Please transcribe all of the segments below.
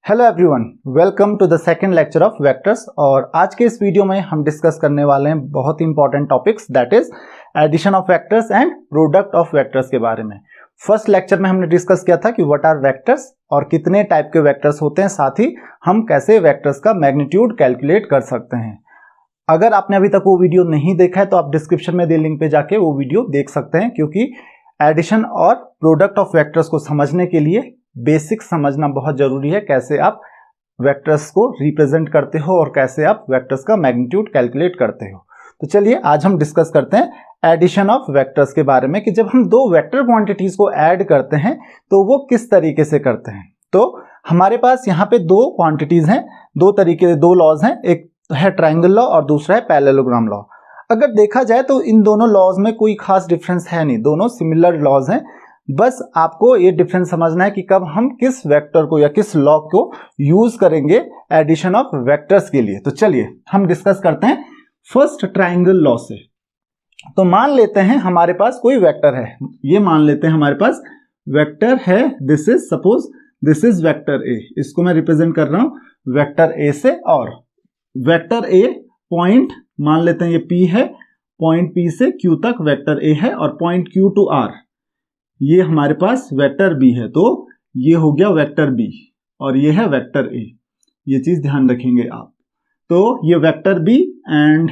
Hello everyone, welcome to the second lecture of vectors. और आज के इस वीडियो में हम डिस्कस करने वाले हैं बहुत ही important topics, that is addition of vectors and product of vectors के बारे में। फर्स्ट लेक्चर में हमने डिस्कस किया था कि व्हाट आर वेक्टर्स और कितने टाइप के वेक्टर्स होते हैं, साथ ही हम कैसे वेक्टर्स का मैग्नीट्यूड कैलकुलेट कर सकते हैं। अगर आपने अभी तक वो वीडियो नहीं देखा है तो आप डिस्क्रिप्शन में दिए लिंक पे जाके वो वीडियो देख सकते हैं, क्योंकि एडिशन और प्रोडक्ट ऑफ वेक्टर्स को समझने के लिए बेसिक समझना बहुत जरूरी है, कैसे आप वेक्टर्स को रिप्रेजेंट करते हो और कैसे आप वेक्टर्स का मैग्नीट्यूड कैलकुलेट करते हो। तो चलिए आज हम डिस्कस करते हैं एडिशन ऑफ वेक्टर्स के बारे में कि जब हम दो वेक्टर क्वांटिटीज को ऐड करते हैं तो वो किस तरीके से करते हैं। तो हमारे पास यहाँ पे दो क्वांटिटीज हैं, दो लॉज हैं, एक है ट्रायंगल लॉ और दूसरा है पैरेललोग्राम लॉ। अगर देखा जाए तो इन दोनों लॉज में कोई खास डिफरेंस है नहीं, दोनों सिमिलर लॉज हैं। बस आपको ये डिफरेंस समझना है कि कब हम किस वेक्टर को या किस लॉ को यूज करेंगे एडिशन ऑफ वेक्टर्स के लिए। तो चलिए हम डिस्कस करते हैं फर्स्ट ट्रायंगल लॉ से। तो मान लेते हैं हमारे पास कोई वेक्टर है, ये मान लेते हैं हमारे पास वेक्टर है, this is suppose this is vector A, इसको मैं रिप्रेजेंट कर रहा हूं वेक्टर ए से। और वेक्टर ए पॉइंट मान लेते हैं ये P है, पॉइंट P से Q तक वेक्टर ए है और पॉइंट Q टू R ये हमारे पास वेक्टर बी है। तो ये हो गया वेक्टर बी और ये है वेक्टर ए, ये चीज ध्यान रखेंगे आप। तो ये vector B and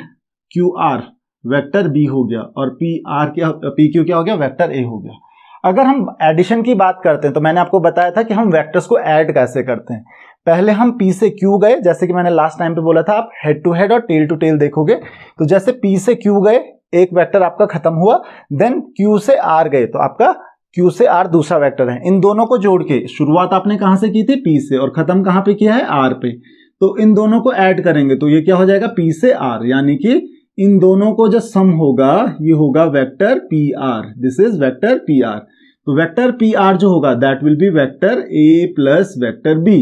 Q R vector B हो गया और पी क्यू क्या हो गया, वेक्टर ए हो गया। अगर हम एडिशन की बात करते हैं तो मैंने आपको बताया था कि हम वेक्टर्स को ऐड कैसे करते हैं। पहले हम P से Q गए, जैसे कि मैंने लास्ट टाइम पे बोला था, आप हेड टू हेड और टेल टू टेल देखोगे। तो जैसे P से Q गए, एक वेक्टर आपका खत्म हुआ, देन Q से R गए तो आपका Q से R दूसरा वेक्टर है। इन दोनों को जोड़ के शुरुआत आपने कहां से की थी, P से, और खत्म कहां पे किया है, R पे। तो इन दोनों को ऐड करेंगे तो ये क्या हो जाएगा, P से R, यानी कि इन दोनों को जो सम होगा ये होगा vector PR, this is vector PR। तो वेक्टर PR जो होगा that will B vector A plus vector B।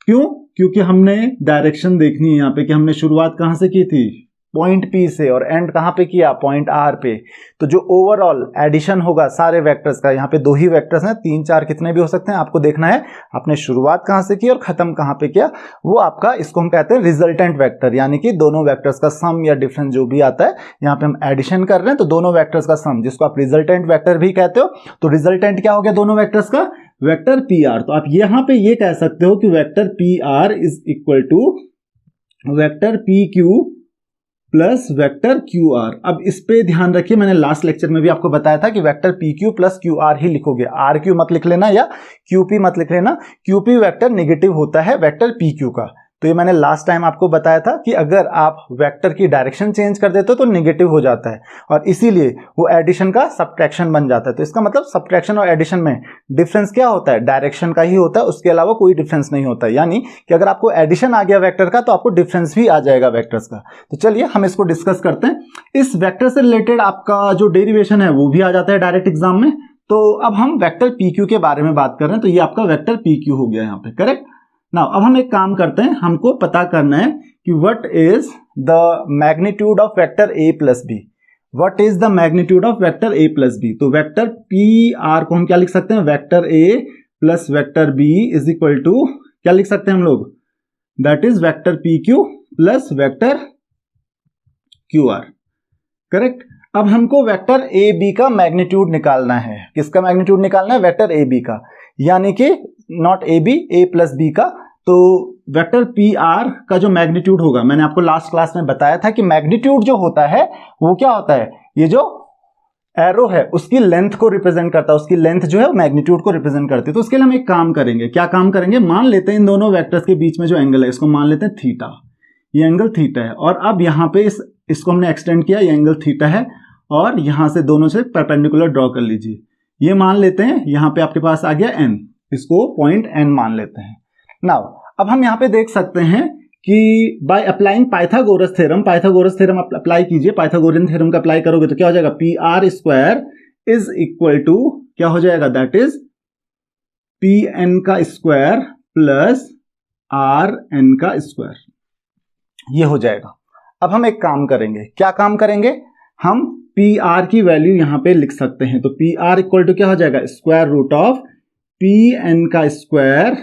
क्यों? क्योंकि हमने डायरेक्शन देखनी है यहाँ पे कि हमने शुरुआत कहां से की थी, पॉइंट P से, और एंड कहां पे किया, पॉइंट R पे। तो जो ओवरऑल एडिशन होगा सारे वेक्टर्स का, यहाँ पे दो ही वेक्टर्स हैं, 3 4 कितने भी हो सकते हैं, आपको देखना है आपने शुरुआत कहां से की और खत्म कहां पे किया, वो आपका, इसको हम कहते हैं रिजल्टेंट वेक्टर, यानी कि दोनों वेक्टर्स का सम या डिफरेंस जो भी आता है। यहाँ पे हम एडिशन कर रहे हैं तो दोनों वेक्टर्स का सम, जिसको आप रिजल्टेंट वेक्टर भी कहते हो। तो रिजल्टेंट क्या हो गया दोनों वेक्टर्स का, वेक्टर PR। तो आप यहां पे ये कह सकते हो कि vector PR is equal to vector PQ plus vector QR। अब इस पे ध्यान रखिए, मैंने लास्ट लेक्चर में भी आपको बताया था कि वेक्टर PQ प्लस QR ही लिखोगे, RQ मत लिख लेना या QP मत लिख लेना। QP वेक्टर नेगेटिव होता है वेक्टर PQ का। तो ये मैंने लास्ट टाइम आपको बताया था कि अगर आप वेक्टर की डायरेक्शन चेंज कर देते हो तो नेगेटिव हो जाता है और इसीलिए वो एडिशन का सब्ट्रैक्शन बन जाता है। तो इसका मतलब सब्ट्रैक्शन और एडिशन में डिफरेंस क्या होता है, डायरेक्शन का ही होता है, उसके अलावा कोई डिफरेंस नहीं होता है। यानी कि अगर आपको एडिशन आ गया वेक्टर का तो आपको डिफरेंस भी आ जाएगा वेक्टर्स का। तो चलिए हम इसको डिस्कस करते हैं। इस वेक्टर से रिलेटेड आपका जो डेरिवेशन है वो भी आ जाता है डायरेक्ट एग्जाम में। तो अब हम वेक्टर PQ के बारे में बात कर रहे हैं, तो ये आपका वेक्टर PQ हो गया यहाँ पे, करेक्ट। नाउ अब हम एक काम करते हैं, हमको पता करना है कि what is the magnitude of vector A plus B। What is the magnitude of vector A plus B। तो वेक्टर PR को हम क्या लिख सकते हैं, vector A plus vector B is equal to क्या लिख सकते हैं हम लोग, that is vector PQ plus vector QR, correct. अब हमको वेक्टर AB का मैग्नीट्यूड निकालना है। किसका मैग्नीट्यूड निकालना है, वेक्टर AB का, यानी कि not AB, A plus B का। तो वेक्टर PR का जो मैग्नीट्यूड होगा, मैंने आपको लास्ट क्लास में बताया था कि मैग्नीट्यूड जो होता है वो क्या होता है, ये जो एरो है उसकी लेंथ को रिप्रेजेंट करता है, उसकी लेंथ जो है मैग्नीट्यूड को रिप्रेजेंट करती है। तो उसके लिए हम एक काम करेंगे, क्या काम करेंगे, मान लेते हैं इन दोनों वेक्टर्स के बीच में जो एंगल है इसको मान लेते हैं थीटा, ये एंगल थीटा है। और अब यहाँ पे इसको हमने एक्सटेंड किया, ये एंगल थीटा है और यहां से दोनों से परपेंडिकुलर ड्रॉ कर लीजिए। ये मान लेते हैं यहाँ पे आपके पास आ गया n, इसको पॉइंट N मान लेते हैं। नाउ अब हम यहाँ पे देख सकते हैं कि by applying Pythagoras theorem apply कीजिए। पाइथागोरियन थ्योरम का अप्लाई करोगे तो क्या हो जाएगा, PR square is equal to क्या हो जाएगा, दैट इज PN का स्क्वायर प्लस RN का स्क्वायर, ये हो जाएगा। अब हम एक काम करेंगे, क्या काम करेंगे, हम PR की वैल्यू यहां पे लिख सकते हैं। तो PR इक्वल टू क्या हो जाएगा, स्क्वायर रूट ऑफ PN का स्क्वायर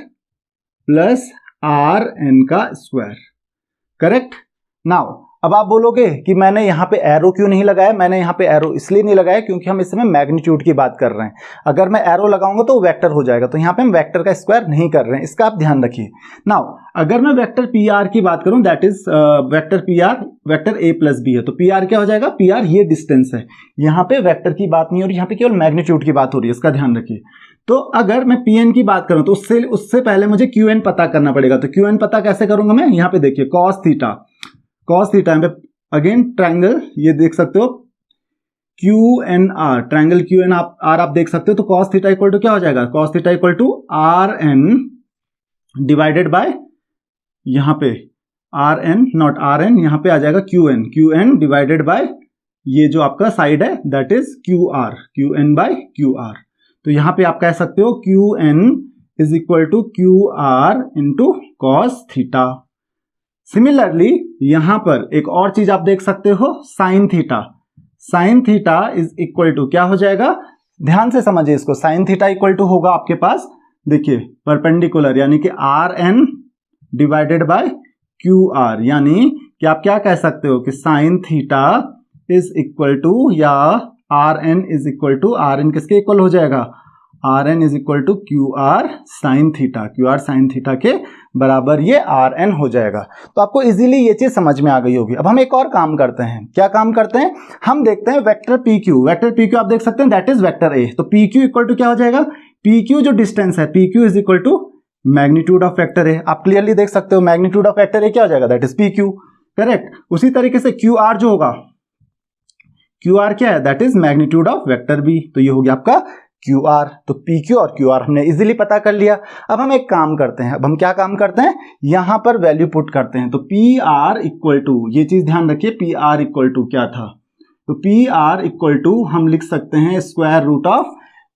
प्लस आर एन का स्क्वायर। करेक्ट। नाउ अब आप बोलोगे कि मैंने यहाँ पे एरो क्यों नहीं लगाया। मैंने यहाँ पे एरो इसलिए नहीं लगाया क्योंकि हम इस समय मैग्नीट्यूड की बात कर रहे हैं। अगर मैं एरो लगाऊंगा तो वेक्टर हो जाएगा, तो यहाँ पे हम वेक्टर का स्क्वायर नहीं कर रहे हैं, इसका आप ध्यान रखिए। नाउ अगर मैं वेक्टर पी आर की बात करूं, that is vector P R vector A plus B है, तो पी आर क्या हो जाएगा, पी आर ये डिस्टेंस है। यहाँ पे वेक्टर की बात नहीं हो रही, यहाँ पे केवल मैग्नीट्यूड की बात हो रही है, इसका ध्यान रखिए। तो अगर मैं पी एन की बात करूं तो उससे पहले मुझे क्यू एन पता करना पड़ेगा। तो क्यू एन पता कैसे करूंगा मैं, यहाँ पे देखिए कॉस थीटा, अगेन ट्राइंगल ये देख सकते हो Q N R, triangle Q N R आप देख सकते हो। तो कॉस थीटा इक्वल टू क्या हो जाएगा, cos theta equal to R N divided by, यहां पे R N not R N, यहां पे आ जाएगा क्यू एन डिवाइडेड बाय ये जो आपका साइड है that is Q N by Q R. तो यहां पे आप कह सकते हो Q N is equal to Q R into cos theta. Similarly यहां पर एक और चीज आप देख सकते हो, sine theta is equal to क्या हो जाएगा, ध्यान से समझिए इसको। साइन थीटा इक्वल टू होगा आपके पास, देखिए परपेंडिकुलर, यानी कि R N divided by Q R, यानी कि आप क्या कह सकते हो कि sine theta is equal to, या R N is equal to, R N किसके इक्वल हो जाएगा, R N is equal to Q R sine theta के बराबर ये आर एन हो जाएगा। तो आपको इजीली ये चीज समझ में आ गई होगी। अब हम एक और काम करते हैं, क्या काम करते हैं, हम देखते हैं वेक्टर पी क्यू आप देख सकते हैं दैट इज वेक्टर ए। तो पी क्यू इक्वल टू क्या हो जाएगा, पी क्यू जो डिस्टेंस है, P Q is equal to magnitude of vector A. आप क्लियरली देख सकते हो मैग्नीट्यूड ऑफ वेक्टर ए क्या हो जाएगा, that is P Q. Correct. उसी तरीके से क्यू आर जो होगा, क्यू आर क्या है, that is magnitude of vector B. तो ये हो गया आपका क्यू आर। तो पी क्यू और क्यू आर हमने इजीली पता कर लिया। अब हम एक काम करते हैं, अब हम क्या काम करते हैं, यहां पर वैल्यू पुट करते हैं। तो पी आर इक्वल टू, ये चीज ध्यान रखिए, पी आर इक्वल टू क्या था, तो पी आर इक्वल टू हम लिख सकते हैं square root of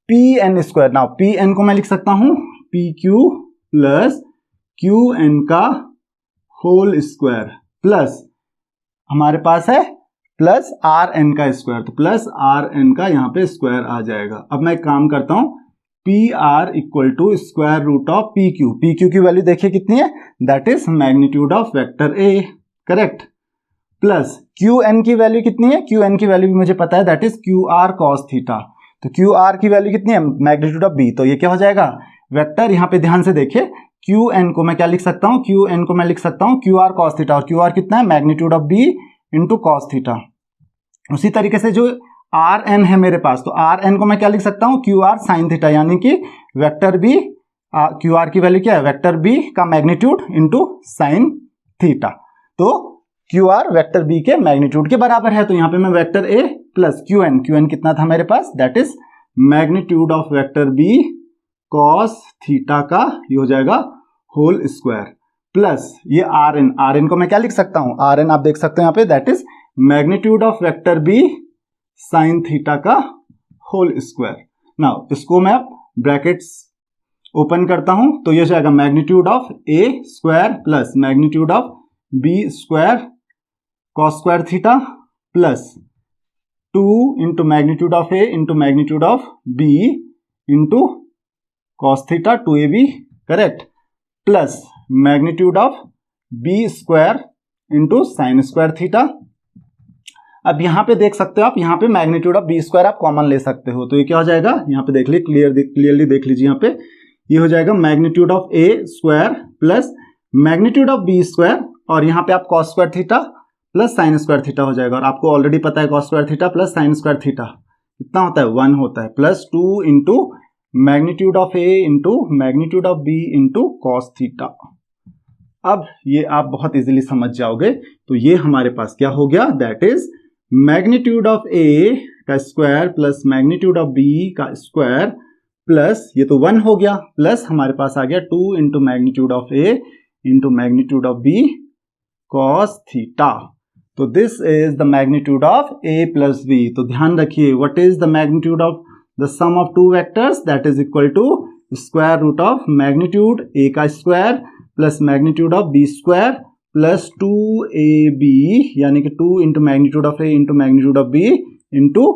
P N square. Now P N को मैं लिख सकता हूं P Q plus Q N का होल स्क्वायर, प्लस हमारे पास है प्लस आर एन का स्क्वायर, तो प्लस आर एन का यहां पे स्क्वायर आ जाएगा। अब मैं एक काम करता हूं, P R equal to square root of P Q की वैल्यू देखिए कितनी है, that is magnitude of vector A. Correct. Plus Q N की वैल्यू कितनी है, क्यू एन की वैल्यू भी मुझे पता है, that is Q R cos theta. तो क्यू आर की वैल्यू कितनी है, मैग्नीट्यूड ऑफ बी। तो ये क्या हो जाएगा, वेक्टर, यहां पे ध्यान से देखिए, क्यू एन को मैं क्या लिख सकता हूं, क्यू एन को मैं लिख सकता हूं क्यू आर कॉस थीटा, और क्यू आर कितना है, magnitude of B into cos theta. उसी तरीके से जो आर एन है मेरे पास, तो आर एन को मैं क्या लिख सकता हूं, क्यू आर साइन थीटा, यानी कि वेक्टर बी, क्यू आर की वैल्यू क्या है, वेक्टर बी का मैग्नीट्यूड इंटू साइन थीटा। तो क्यू आर वेक्टर बी के मैग्नीट्यूड के बराबर है। तो यहां पे मैं vector A plus Q N कितना था मेरे पास, that is magnitude of vector B cos theta का ये हो जाएगा होल स्क्वायर, प्लस ये आर एन को मैं क्या लिख सकता हूं, आर एन आप देख सकते हो यहां पे, that is magnitude of vector B sine theta का होल स्क्वायर। नाउ इसको मैं ब्रैकेट्स ओपन करता हूं, तो ये जाएगा magnitude of A square plus magnitude of B square cos square theta plus 2 into magnitude of A into magnitude of B into cos theta 2ab, correct, plus magnitude of B square into sine square theta. अब यहां पे देख सकते हो आप, यहां पे magnitude of B square आप कॉमन ले सकते हो, तो ये क्या हो जाएगा, यहां पे देख लीजिए, क्लियरली देख लीजिए, यहां पे ये हो जाएगा magnitude of A square plus magnitude of B square, और यहां पे आप cos square theta plus sine square theta हो जाएगा। और आपको ऑलरेडी पता है cos square theta plus sine square theta कितना होता है, 1 होता है, plus 2 into magnitude of A into magnitude of B into cos theta. अब ये आप बहुत इजीली समझ जाओगे। तो ये हमारे पास क्या हो गया, that is magnitude of A का square plus magnitude of B का स्क्वायर प्लस ये तो 1 हो गया, प्लस हमारे पास आ गया 2 into magnitude of A into magnitude of B cos theta. तो this is the magnitude of A plus B. तो ध्यान रखिए, what is the magnitude of the sum of two vectors, that is equal to square root of magnitude A का square plus magnitude of B square plus 2ab, यानी कि 2 into magnitude of A into magnitude of B into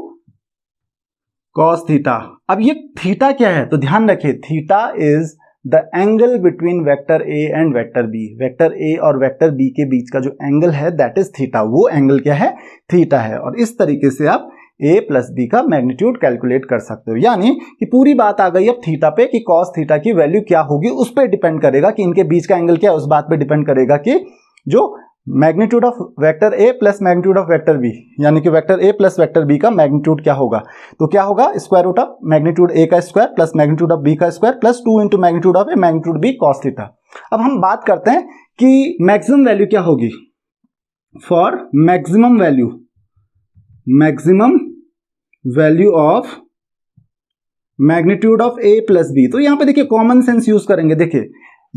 cos theta. अब ये theta क्या है, तो ध्यान रखिए, theta is the angle between vector A and vector B, vector A और वेक्टर बी के बीच का जो एंगल है दैट इज थीटा, वो एंगल क्या है, थीटा है। और इस तरीके से आप ए प्लस बी का मैग्नीट्यूड कैलकुलेट कर सकते हो। यानी कि पूरी बात आ गई अब थीटा पे कि कॉस थीटा की वैल्यू क्या होगी, उस पर डिपेंड करेगा कि इनके बीच का एंगल क्या है, उस बात पे डिपेंड करेगा कि जो magnitude of vector A plus magnitude of vector B, यानी कि vector A plus vector B का मैग्नीट्यूड क्या होगा। तो क्या होगा, square root of magnitude A का square plus magnitude of B का square plus 2 into magnitude of A magnitude B cos theta. अब हम बात करते हैं कि मैक्सिमम वैल्यू क्या होगी for maximum value of magnitude of A plus B. तो यहां पे देखिए कॉमन सेंस यूज करेंगे। देखिए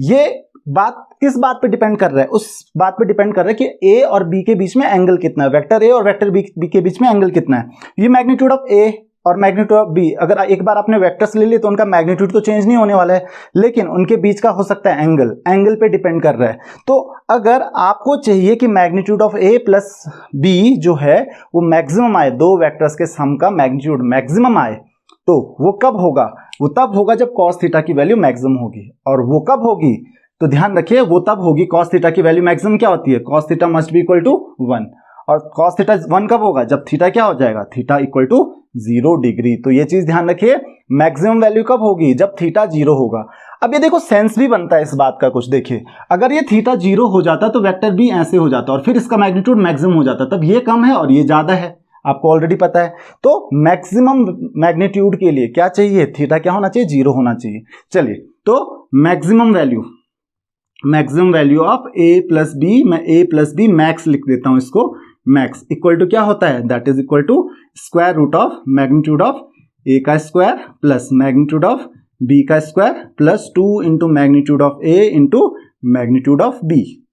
ये बात किस बात पे डिपेंड कर रहा है, उस बात पे डिपेंड कर रहा है कि ए और बी के बीच में एंगल कितना है, वेक्टर ए और वेक्टर बी के बीच में एंगल कितना है। ये मैग्नीट्यूड ऑफ ए और मैग्नीट्यूड ऑफ बी, अगर एक बार आपने वेक्टर्स ले लिए तो उनका मैग्नीट्यूड तो चेंज नहीं होने वाला है, लेकिन उनके बीच का हो सकता है एंगल पे डिपेंड कर रहा है। तो अगर आपको चाहिए कि magnitude of A plus B जो है वो मैक्सिमम आए, दो वेक्टर्स के सम का मैग्नीट्यूड मैक्सिमम आए, तो वो कब होगा, वो तब होगा जब कॉस थीटा की वैल्यू मैक्सिमम होगी। और वो कब होगी, तो ध्यान रखिए वो तब होगी, कॉस थीटा की वैल्यू मैक्सिमम क्या होती है, cos theta must be equal to 1। और कॉस थीटा 1 कब होगा, जब थीटा क्या हो जाएगा, थीटा इक्वल टू 0 डिग्री। तो ये चीज ध्यान रखिए, मैक्सिमम वैल्यू कब होगी, जब थीटा 0 होगा। अब ये देखो सेंस भी बनता है इस बात का कुछ। देखिए अगर ये थीटा 0 हो जाता तो वेक्टर बी ऐसे हो जाता और फिर इसका मैग्नीट्यूड मैक्सिमम हो जाता, तब ये कम है और ये ज्यादा है, आपको ऑलरेडी पता है। तो मैक्सिमम मैग्नीट्यूड के लिए क्या चाहिए, थीटा क्या होना चाहिए, 0 होना चाहिए। चलिए तो maximum value of A plus B, मैं ए प्लस बी मैक्स लिख देता हूं इसको, मैक्स इक्वल टू क्या होता है, that is equal to square root of magnitude of A का square plus magnitude of B का square plus 2 into magnitude of A into magnitude of B.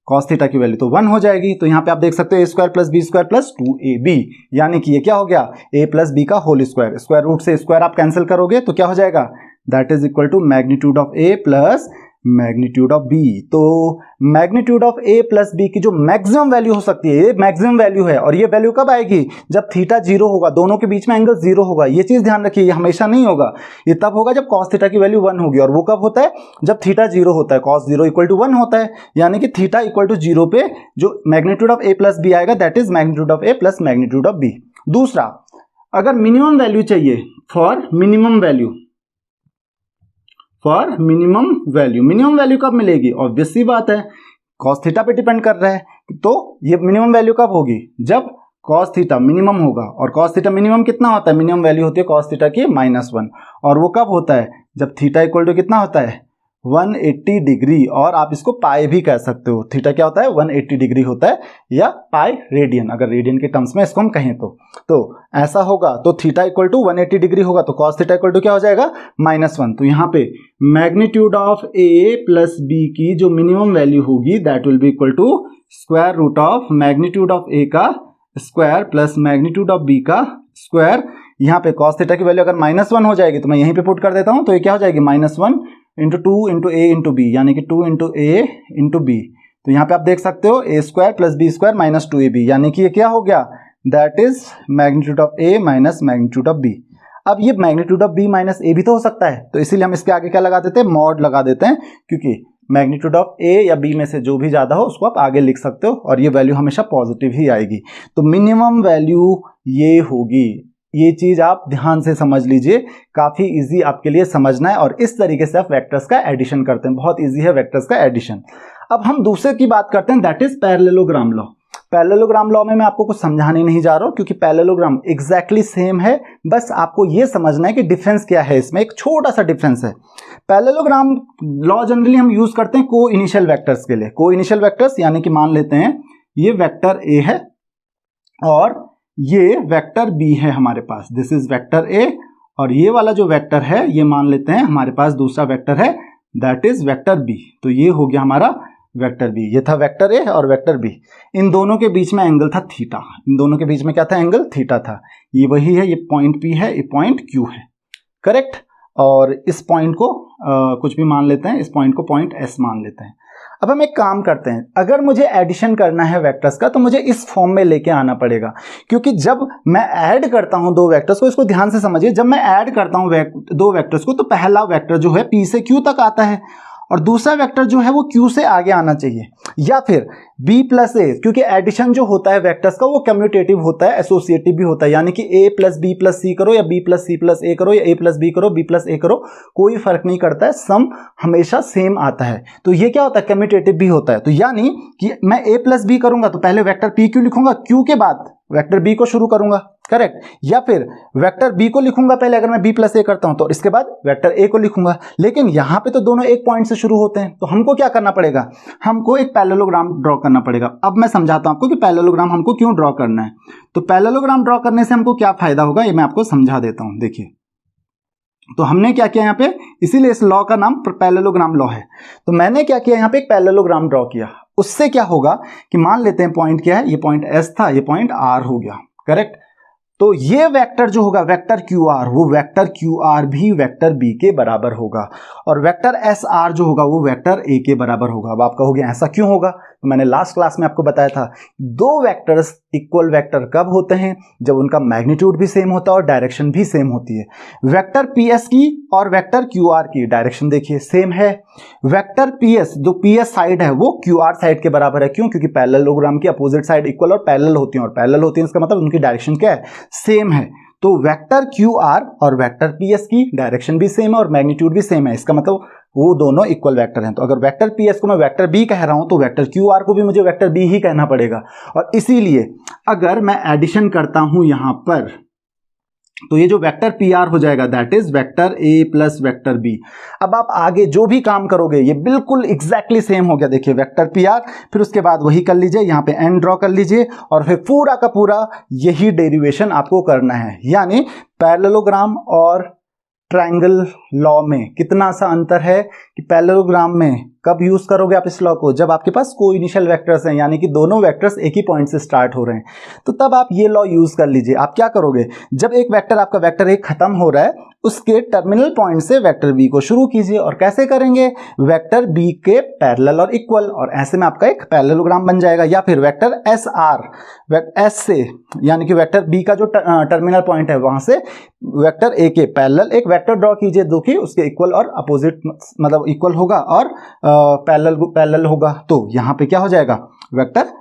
Cos theta की वैल्यू तो 1 हो जाएगी। तो यहां पे आप देख सकते हो A square plus B square plus 2ab, यानी कि ये क्या हो गया, ए प्लस बी का होल स्क्वायर, स्क्वायर रूट से स्क्वायर आप कैंसिल करोगे तो क्या हो जाएगा, that is equal to magnitude of A plus magnitude of B. तो magnitude of A plus B की जो मैक्सिमम वैल्यू हो सकती है, ये मैक्सिमम वैल्यू है। और ये वैल्यू कब आएगी, जब थीटा 0 होगा, दोनों के बीच में एंगल 0 होगा। ये चीज ध्यान रखिए, ये हमेशा नहीं होगा, ये तब होगा जब कॉस थीटा की वैल्यू 1 होगी। और वो कब होता है, जब थीटा 0 होता है, कॉस 0 इक्वल टू 1 होता है, यानी कि थीटा इक्वल टू 0 पे जो magnitude of A plus B आएगा that is magnitude of A plus magnitude of B. दूसरा, अगर मिनिमम वैल्यू चाहिए फॉर मिनिमम वैल्यू कब मिलेगी, ऑब्वियस सी बात है, कॉस थीटा पे डिपेंड कर रहा है। तो ये मिनिमम वैल्यू कब होगी, जब कॉस थीटा मिनिमम होगा। और कॉस थीटा मिनिमम कितना होता है, मिनिमम वैल्यू होती है कॉस थीटा की -1। और वो कब होता है, जब थीटा इक्वल टू कितना होता है, 180 डिग्री। और आप इसको पाई भी कह सकते हो, थीटा क्या होता है, 180 डिग्री होता है, या पाई रेडियन, अगर रेडियन के टर्म्स में इसको हम कहें तो ऐसा होगा। तो थीटा इक्वल टू 180 डिग्री होगा, तो कॉस थीटा इक्वल टू क्या हो जाएगा, -1। तो यहाँ पे magnitude of A plus B की जो मिनिमम वैल्यू होगी that will be equal to square root of magnitude of A का square plus magnitude of B का स्क्वायर। यहाँ पे कॉस थीटा की वैल्यू अगर -1 हो जाएगी तो मैं यहीं पे पुट कर देता हूं, तो ये क्या हो जाएगी, -1 इंटू 2 इंटू ए इंटू बी, यानी कि 2 इंटू ए इंटू बी। तो यहाँ पे आप देख सकते हो A square plus B square minus 2ab, यानी कि ये क्या हो गया, that is magnitude of A minus magnitude of B. अब ये magnitude of B minus A भी तो हो सकता है, तो इसीलिए हम इसके आगे क्या लगा देते हैं, मॉड लगा देते हैं, क्योंकि मैग्नीट्यूड ऑफ ए या बी में से जो भी ज्यादा हो उसको आप आगे लिख सकते हो और ये वैल्यू हमेशा पॉजिटिव ही आएगी। तो मिनिमम वैल्यू ये होगी, ये चीज आप ध्यान से समझ लीजिए, काफी इजी आपके लिए समझना है। और इस तरीके से आप वेक्टर्स का एडिशन करते हैं, बहुत इजी है वेक्टर्स का एडिशन। अब हम दूसरे की बात करते हैं, that is parallelogram law. Parallelogram law में मैं आपको कुछ समझाने नहीं जा रहा हूं, क्योंकि पैरेललोग्राम एग्जैक्टली सेम है, बस आपको यह समझना है कि डिफरेंस क्या है, इसमें एक छोटा सा डिफरेंस है। पैरेललोग्राम लॉ जनरली हम यूज करते हैं को इनिशियल वेक्टर्स के लिए। को इनिशियल वेक्टर्स यानी कि मान लेते हैं ये वेक्टर ए है और ये वेक्टर बी है हमारे पास, दिस इज वेक्टर ए, और ये वाला जो वेक्टर है ये मान लेते हैं हमारे पास दूसरा वेक्टर है, दैट इज वेक्टर बी। तो ये हो गया हमारा वेक्टर बी, ये था वेक्टर ए और वेक्टर बी। इन दोनों के बीच में एंगल था थीटा, इन दोनों के बीच में क्या था, एंगल थीटा था। ये वही है, ये पॉइंट पी है, ये पॉइंट क्यू है, करेक्ट। और इस पॉइंट को कुछ भी मान लेते हैं, इस पॉइंट को पॉइंट एस मान लेते हैं। अब हम एक काम करते हैं, अगर मुझे एडिशन करना है वेक्टर्स का तो मुझे इस फॉर्म में लेके आना पड़ेगा, क्योंकि जब मैं ऐड करता हूं दो वेक्टर्स को, इसको ध्यान से समझिए, जब मैं ऐड करता हूं दो वेक्टर्स को तो पहला वेक्टर जो है P से Q तक आता है और दूसरा वेक्टर जो है वो Q से आगे आना चाहिए, या फिर B प्लस A, क्योंकि एडिशन जो होता है वेक्टर्स का वो कम्यूटेटिव होता है, एसोसिएटिव भी होता है, यानी कि A plus B plus C करो या B plus C plus A करो या A प्लस B करो, B प्लस A करो, कोई फर्क नहीं करता है, सम हमेशा सेम आता है। तो ये क्या होता है, कम्यूटेटिव भी होता है। तो यानी कि मैं A प्लस B करूंगा तो पहले वेक्टर PQ लिखूंगा, Q के बाद वेक्टर B को शुरू करूंगा, करेक्ट, या फिर वेक्टर B को लिखूंगा पहले अगर मैं B प्लस A करता हूं तो इसके बाद वेक्टर A को लिखूंगा। लेकिन यहां पे तो दोनों एक पॉइंट से शुरू होते हैं, तो हमको क्या करना पड़ेगा, हमको एक पैरेललोग्राम ड्रॉ करना पड़ेगा। अब मैं समझाता हूं आपको कि पैरेललोग्राम हमको क्यों ड्रॉ करना है। तो पैरेललोग्राम ड्रॉ करने से हमको क्या फायदा होगा ये मैं आपको समझा देता हूं। देखिए, तो हमने क्या किया यहाँ पे, इसीलिए इस लॉ का नाम पैरेललोग्राम लॉ है। तो मैंने क्या किया, यहाँ पे एक पैरेललोग्राम ड्रॉ किया। उससे क्या होगा कि मान लेते हैं पॉइंट क्या है, ये पॉइंट S था, ये पॉइंट R हो गया, करेक्ट। तो ये वेक्टर जो होगा वेक्टर QR, वो वेक्टर QR भी वेक्टर B के बराबर होगा, और वेक्टर SR जो होगा वो वेक्टर A के बराबर होगा। अब आप कहोगे ऐसा क्यों होगा, तो मैंने लास्ट क्लास में आपको बताया था, दो वेक्टर्स इक्वल वेक्टर कब होते हैं, जब उनका मैग्नीट्यूड भी सेम होता है और डायरेक्शन भी सेम होती है। वेक्टर PS की और वेक्टर QR की डायरेक्शन देखिए सेम है। वेक्टर PS, जो PS साइड है वो QR साइड के बराबर है, क्यों, क्योंकि पैरेललोग्राम की अपोजिट साइड इक्वल और पैरेलल होती है, और पैरेलल होती है इसका मतलब उनकी डायरेक्शन क्या है, सेम है। तो वेक्टर QR और वेक्टर PS की डायरेक्शन भी सेम है और मैग्नीट्यूड भी सेम है, इसका मतलब वो दोनों इक्वल वेक्टर हैं। तो अगर वेक्टर PS को मैं वेक्टर B कह रहा हूं तो वेक्टर QR को भी मुझे वेक्टर B ही कहना पड़ेगा। और इसीलिए अगर मैं एडिशन करता हूं यहां पर, तो ये जो वेक्टर PR हो जाएगा that is vector A plus vector B। अब आप आगे जो भी काम करोगे ये बिल्कुल एग्जैक्टली सेम हो गया। देखिए वेक्टर PR, फिर उसके बाद वही कर लीजिए, यहाँ पे n ड्रॉ कर लीजिए, और फिर पूरा का पूरा यही डेरिवेशन आपको करना है। यानी पैरेललोग्राम और ट्रायंगल लॉ में कितना सा अंतर है कि पैरेललोग्राम में कब यूज करोगे आप इस लॉ को, जब आपके पास को इनिशियल वेक्टर्स हैं, यानी कि दोनों वेक्टर्स एक ही पॉइंट से स्टार्ट हो रहे हैं, तो तब आप ये लॉ यूज कर लीजिए। आप क्या करोगे, जब एक वेक्टर आपका वेक्टर A खत्म हो रहा है उसके टर्मिनल पॉइंट से वेक्टर B को शुरू कीजिए, और कैसे करेंगे, वेक्टर B के पैरेलल और इक्वल, और ऐसे में आपका एक पैरेललोग्राम बन जाएगा। या फिर वेक्टर SR, S से, यानी कि वेक्टर B का जो टर्मिनल पॉइंट है वहां से वेक्टर A के पैरेलल एक वेक्टर ड्रॉ कीजिए जो कि उसके इक्वल और अपोजिट, मतलब इक्वल होगा और पैरेलल होगा। तो यहाँ पे क्या हो जाएगा, vector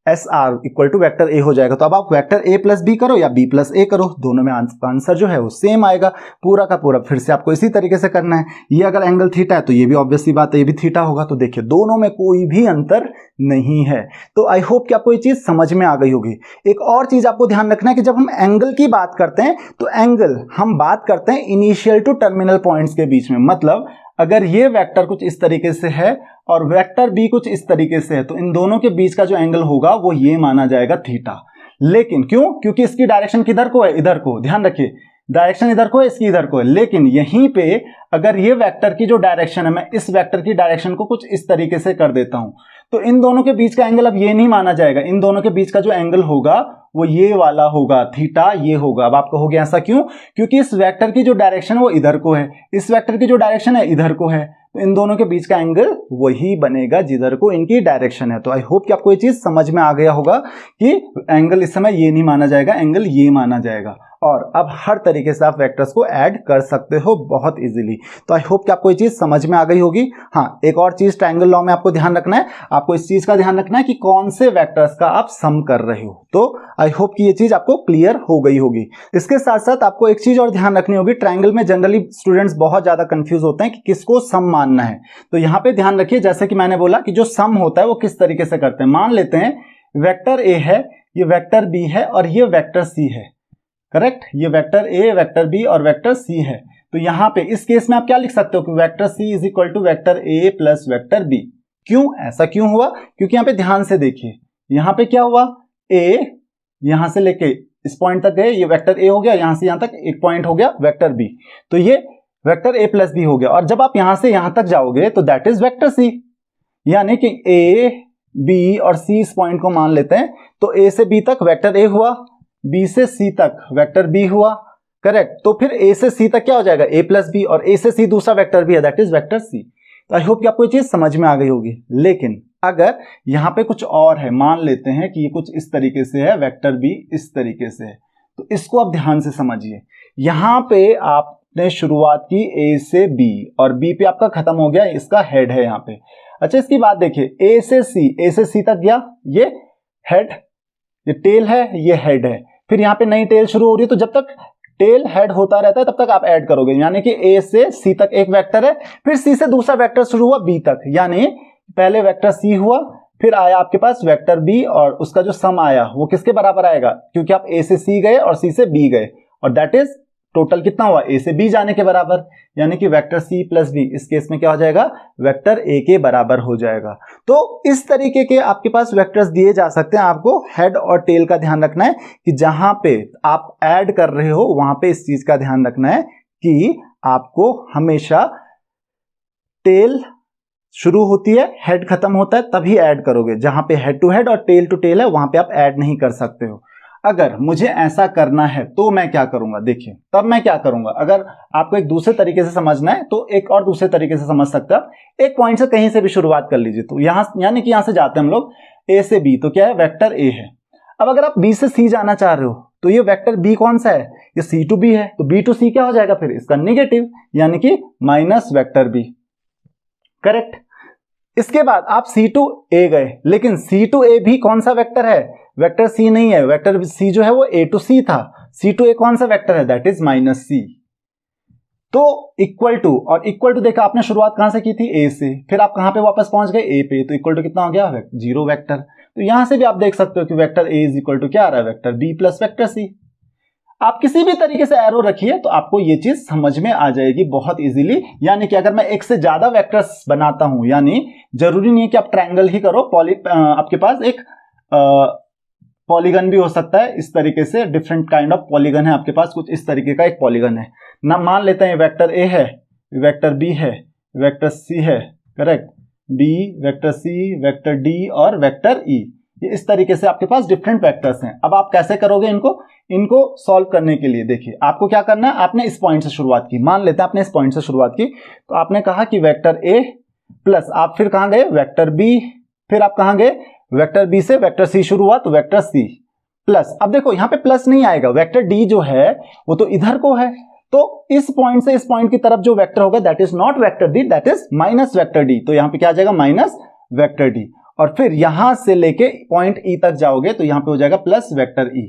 SR equal to vector A हो जाएगा। तो अब आप वेक्टर A प्लस B करो या B प्लस A करो, दोनों में आंसर जो है वो सेम आएगा पूरा का पूरा। फिर से आपको इसी तरीके से करना है। ये अगर एंगल थीटा है तो ये भी ऑब्वियस सी बात है, ये भी थीटा होगा। तो देखिए दोनों में कोई भी अंतर नहीं है। तो आई होप कि आपको ये चीज समझ में आ गई होगी। एक और चीज आपको ध्यान रखना है कि जब हम एंगल की बात करते हैं तो एंगल हम बात करते हैं इनिशियल टू टर्मिनल पॉइंट्स के बीच में। मतलब अगर ये वेक्टर कुछ इस तरीके से है और वेक्टर B कुछ इस तरीके से है, तो इन दोनों के बीच का जो एंगल होगा वो ये माना जाएगा थीटा। लेकिन क्यों, क्योंकि इसकी डायरेक्शन किधर को है, इधर को। ध्यान रखिए डायरेक्शन इधर को है, इसकी इधर को है। लेकिन यहीं पे अगर ये वेक्टर की जो डायरेक्शन है, मैं इस वेक्टर की डायरेक्शन को कुछ इस तरीके से कर देता हूं, तो इन दोनों के बीच का एंगल अब ये नहीं माना जाएगा। इन दोनों के बीच का जो एंगल होगा वो ये वाला होगा, थीटा ये होगा। अब आप कहोगे ऐसा क्यों, क्योंकि इस वेक्टर की जो डायरेक्शन है वो इधर को है, इस वेक्टर की जो डायरेक्शन है इधर को है, तो इन दोनों के बीच का एंगल वही बनेगा जिधर को इनकी डायरेक्शन है। तो आई होप कि आपको ये चीज समझ में आ गया होगा कि एंगल इस समय ये नहीं माना जाएगा, एंगल ये माना जाएगा। और अब हर तरीके से आप वेक्टर्स को ऐड कर सकते हो बहुत इजीली। तो आई होप कि आपको ये चीज समझ में आ गई होगी। हाँ, एक और चीज ट्रायंगल लॉ में आपको ध्यान रखना है, आपको इस चीज का ध्यान रखना है कि कौन से वेक्टर्स का आप सम कर रहे हो। तो आई होप कि ये चीज आपको क्लियर हो गई होगी। इसके साथ साथ आपको एक चीज और ध्यान रखनी होगी, ट्रायंगल में जनरली स्टूडेंट्स बहुत ज्यादा कंफ्यूज होते हैं कि किसको सम मानना है। तो यहाँ पे ध्यान रखिए, जैसे कि मैंने बोला कि जो सम होता है वो किस तरीके से करते हैं। मान लेते हैं वेक्टर A है, ये वेक्टर B है और ये वेक्टर C है, करेक्ट। ये वेक्टर A, वेक्टर B और वेक्टर C है। तो यहां पे इस केस में आप क्या लिख सकते हो कि vector C is equal to vector A plus vector B। क्यों, ऐसा क्यों हुआ, क्योंकि यहां पे ध्यान से देखिए, यहां पे क्या हुआ, A यहां से लेके इस पॉइंट तक गए, ये वेक्टर A हो गया, यहां से यहां तक एक पॉइंट हो गया वेक्टर B, तो ये वेक्टर A प्लस B हो गया। और जब आप यहां से यहां तक जाओगे तो दैट इज वेक्टर C, यानी कि A, B और C इस पॉइंट को मान लेते हैं। तो A से B तक वेक्टर A हुआ, B से C तक वेक्टर B हुआ, करेक्ट। तो फिर A से C तक क्या हो जाएगा, A प्लस B, और A से C दूसरा वेक्टर भी है दैट इज वेक्टर C। तो आई होप कि आपको ये चीज समझ में आ गई होगी। लेकिन अगर यहाँ पे कुछ और है, मान लेते हैं कि ये कुछ इस तरीके से है, वेक्टर बी इस तरीके से है, तो इसको आप ध्यान से समझिए। यहाँ पे आपने शुरुआत की ए से बी और बी पे आपका खत्म हो गया, इसका हेड है यहाँ पे। अच्छा इसकी बात देखिए, ए से सी तक गया, ये हेड, ये टेल है, ये हेड है, फिर यहाँ पे नई टेल शुरू हो रही है। तो जब तक टेल हेड होता रहता है तब तक आप ऐड करोगे, यानी कि ए से सी तक एक वेक्टर है, फिर सी से दूसरा वेक्टर शुरू हुआ बी तक, यानी पहले वेक्टर सी हुआ, फिर आया आपके पास वेक्टर बी और उसका जो सम आया वो किसके बराबर आएगा, क्योंकि आप ए से सी गए और सी से बी गए, और दैट इज टोटल कितना हुआ, ए से बी जाने के बराबर, यानी कि वेक्टर सी प्लस बी इस केस में क्या हो जाएगा, वेक्टर ए के बराबर हो जाएगा। तो इस तरीके के आपके पास वेक्टर्स दिए जा सकते हैं। आपको हेड और टेल का ध्यान रखना है कि जहां पे आप ऐड कर रहे हो वहां पे इस चीज का ध्यान रखना है कि आपको हमेशा टेल शुरू होती है, हेड खत्म होता है, तभी ऐड करोगे। जहां पे हेड टू हेड और टेल टू टेल है वहां पे आप ऐड नहीं कर सकते हो। अगर मुझे ऐसा करना है तो मैं क्या करूंगा, देखिए तब मैं क्या करूंगा। अगर आपको एक दूसरे तरीके से समझना है तो एक और दूसरे तरीके से समझ सकते हो। एक पॉइंट से कहीं से भी शुरुआत कर लीजिए। तो यहां यानी कि यहां से जाते हैं हम लोग ए से बी, तो क्या है, वेक्टर ए है। अब अगर आप बी से सी जाना चाह रहे हो तो ये वेक्टर बी कौन सा है, ये सी टू बी है, तो बी टू सी क्या हो जाएगा फिर, इसका निगेटिव, यानी कि माइनस वेक्टर बी, करेक्ट। इसके बाद आप सी टू ए गए, लेकिन सी टू ए भी कौन सा वेक्टर है, वेक्टर सी नहीं है, वेक्टर सी जो है वो ए टू सी था, सी टू ए कौन सा वेक्टर है, दैट इज माइनस सी। तो इक्वल टू, और इक्वल टू देखा आपने शुरुआत कहां से की थी, ए से, फिर आप कहां पे वापस पहुंच गए, ए पे, तो इक्वल टू कितना हो गया, जीरो वेक्टर। तो यहां से भी आप देख सकते हो कि vector A is equal to क्या आ रहा है, vector B plus vector C. आप किसी भी तरीके से एरो रखिए तो आपको ये चीज समझ में आ जाएगी बहुत इजीली। यानी कि अगर मैं एक से ज्यादा वेक्टर्स बनाता हूं, यानी जरूरी नहीं है कि आप ट्रायंगल ही करो, आपके पास एक पॉलीगन भी हो सकता है। इस तरीके से डिफरेंट काइंड ऑफ पॉलीगन है आपके पास, कुछ इस तरीके का एक पॉलीगन है ना। मान लेते हैं वेक्टर ए है, वेक्टर बी है, वेक्टर सी है, correct, B, vector C, vector D और वेक्टर ई। ये इस तरीके से आपके पास डिफरेंट वेक्टर्स हैं। अब आप कैसे करोगे इनको सॉल्व करने के लिए, देखिए आपको क्या करना है, आपने इस पॉइंट से शुरुआत की, मान लेते हैं आपने इस पॉइंट से शुरुआत की, तो आपने कहा कि वेक्टर ए प्लस, आप फिर कहां गए, वेक्टर बी, फिर आप कहां गए, वेक्टर बी से वेक्टर सी शुरू हुआ तो वेक्टर सी प्लस, अब देखो यहां पे प्लस नहीं आएगा, वेक्टर डी जो है वो तो इधर को है, तो इस पॉइंट से इस पॉइंट की तरफ जो वेक्टर होगा that is not vector D, that is minus vector D. तो यहां पे क्या आ जाएगा, माइनस वेक्टर डी। और फिर यहां से लेके पॉइंट ई तक जाओगे तो यहां पे हो जाएगा plus vector E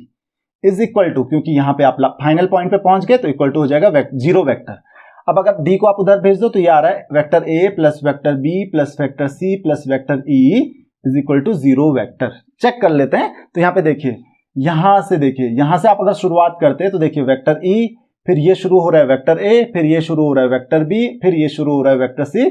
is equal to, क्योंकि यहां पे आप फाइनल पॉइंट पे पहुंच गए तो इक्वल टू हो जाएगा जीरो वेक्टर। अब अगर डी को आप उधर भेज दो तो ये आ रहा है vector A plus vector B plus vector C plus vector E is equal to zero vector. Check कर लेते हैं। तो यहां पे देखिए, यहां से देखिए, यहां से आप अगर शुरुआत करते हैं तो देखिए वेक्टर ई, फिर ये शुरू हो रहा है वेक्टर ए, फिर ये शुरू हो रहा है वेक्टर बी, फिर ये शुरू हो रहा है वेक्टर सी,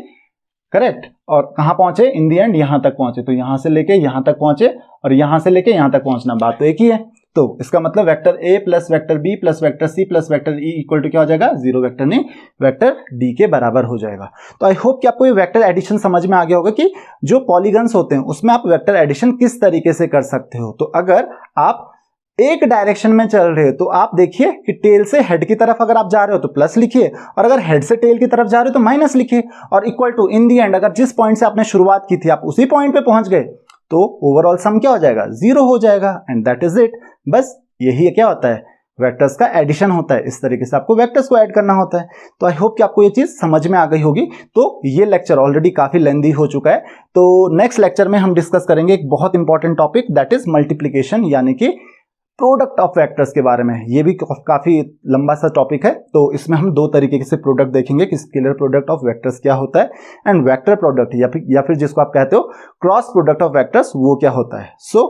करेक्ट। और कहां पहुंचे, इन दी एंड यहां तक पहुंचे, तो यहां से लेके यहां तक पहुंचे और यहां से लेके यहां तक पहुंचना, बात तो एक ही है। तो इसका मतलब vector A plus vector B plus vector C plus vector E equal to क्या हो जाएगा, जीरो वेक्टर नहीं, वेक्टर डी के बराबर हो जाएगा। तो आई होप कि आपको ये वेक्टर एडिशन समझ में आ गया होगा कि जो पॉलीगन्स होते हैं उसमें आप वेक्टर एडिशन किस तरीके से कर सकते हो। तो अगर आप एक डायरेक्शन में चल रहे हो तो आप देखिए कि टेल से हेड की तरफ अगर आप जा रहे हो तो प्लस लिखिए, और अगर हेड से टेल की तरफ जा रहे हो तो माइनस लिखिए, और equal to in the end अगर जिस पॉइंट से आपने शुरुआत की थी आप उसी पॉइंट पे पहुंच गए तो ओवरऑल सम क्या हो जाएगा, जीरो हो जाएगा, एंड दैट इज इट। बस यही क्या होता है, वेक्टर्स का एडिशन होता है। इस तरीके से आपको वेक्टर्स को ऐड करना होता है। तो आई होप कि आपको ये चीज समझ में आ गई होगी। तो ये लेक्चर ऑलरेडी काफी लेंदी हो चुका है। तो नेक्स्ट लेक्चर में हम डिस्कस करेंगे एक बहुत important topic, that is multiplication, यानी कि प्रोडक्ट ऑफ वेक्टर्स के बारे में। ये भी काफी लंबा सा टॉपिक है। तो इसमें हम दो तरीके से प्रोडक्ट देखेंगे कि स्केलर प्रोडक्ट ऑफ वेक्टर्स क्या होता है एंड वेक्टर प्रोडक्ट या फिर जिसको आप कहते हो क्रॉस प्रोडक्ट ऑफ वेक्टर्स, वो क्या होता है। सो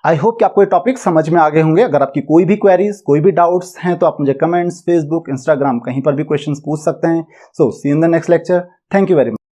आई होप कि आपको ये टॉपिक समझ में आ गए होंगे। अगर आपकी कोई भी क्वेरीज, कोई भी डाउट्स हैं तो आप मुझे कमेंट्स, फेसबुक, इंस्टाग्राम कहीं पर भी क्वेश्चंस पूछ सकते हैं। So see in the next lecture. Thank you very much.